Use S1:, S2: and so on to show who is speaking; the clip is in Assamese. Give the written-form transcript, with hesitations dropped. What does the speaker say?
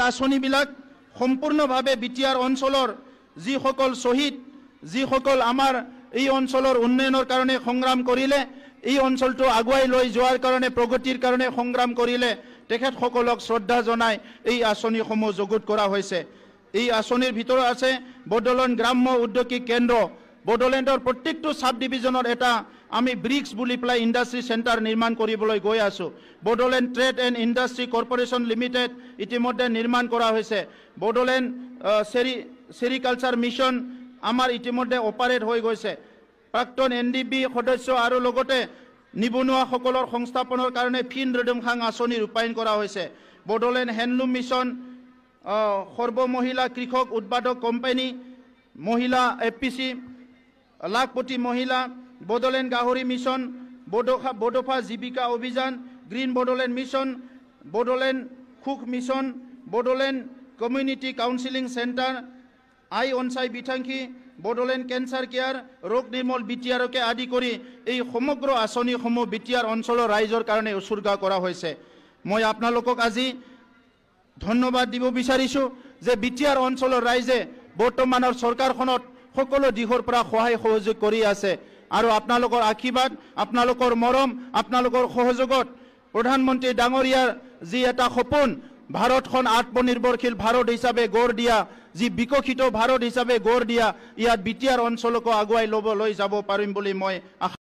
S1: আঁচনিবিলাক সম্পূৰ্ণভাৱে বিটিআৰ অঞ্চলৰ যিসকল শ্বহীদ, যিসকল আমাৰ এই অঞ্চলৰ উন্নয়নৰ কাৰণে সংগ্ৰাম কৰিলে, এই অঞ্চলটো আগুৱাই লৈ যোৱাৰ কাৰণে, প্ৰগতিৰ কাৰণে সংগ্ৰাম কৰিলে, তেখেতসকলক শ্ৰদ্ধা জনাই এই আঁচনিসমূহ যুগুত কৰা হৈছে। এই আঁচনিৰ ভিতৰত আছে বডোলেণ্ড গ্ৰাম্য উদ্যোগিক কেন্দ্ৰ। বডোলেণ্ডৰ প্ৰত্যেকটো সাব ডিভিজনৰ এটা আমি ব্ৰিক্স বুলি পেলাই ইণ্ডাষ্ট্ৰি চেণ্টাৰ নিৰ্মাণ কৰিবলৈ গৈ আছোঁ। Bodoland trade and industry corporation limited ইতিমধ্যে নিৰ্মাণ কৰা হৈছে। বডোলেণ্ড চেৰিকালচাৰ মিছন আমাৰ ইতিমধ্যে অপাৰেট হৈ গৈছে। প্ৰাক্তন NDB সদস্য আৰু লগতে নিবনুৱাসকলৰ সংস্থাপনৰ কাৰণে ফিন ৰিডুমখাং আঁচনি ৰূপায়ণ কৰা হৈছে। বডোলেণ্ড হেণ্ডলুম মিছন, সৰ্বমহিলা কৃষক উৎপাদক কোম্পানী, মহিলা APC, লাখপতি মহিলা, বডোলেণ্ড গাহৰি মিছন, বডোফা জীৱিকা অভিযান, গ্ৰীণ বডোলেণ্ড মিছন, বডোলেণ্ড সুখ mission, Bodoland community counselling centre, আই অনচাই বিথাংখী, বডোলেণ্ড কেঞ্চাৰ কেয়াৰ, ৰোগ নিৰ্মূল বিটিআৰকে আদি কৰি এই সমগ্ৰ আঁচনিসমূহ বিটিআৰ অঞ্চলৰ ৰাইজৰ কাৰণে উৎসৰ্গা কৰা হৈছে। মই আপোনালোকক আজি ধন্যবাদ দিব বিচাৰিছোঁ যে বিটিআৰ অঞ্চলৰ ৰাইজে বৰ্তমানৰ চৰকাৰখনত সকলো দিশৰ পৰা সহায় সহযোগ কৰি আছে আৰু আপোনালোকৰ আশীৰ্বাদ, আপোনালোকৰ মৰম, আপোনালোকৰ সহযোগত প্ৰধানমন্ত্ৰী ডাঙৰীয়াৰ যি এটা সপোন, ভাৰতখন আত্মনিৰ্ভৰশীল ভাৰত হিচাপে গঢ় দিয়া, যি বিকশিত ভাৰত হিচাপে গঢ় দিয়া, ইয়াত বিটিআৰ অঞ্চলকো আগুৱাই লৈ যাব পাৰিম বুলি মই আশা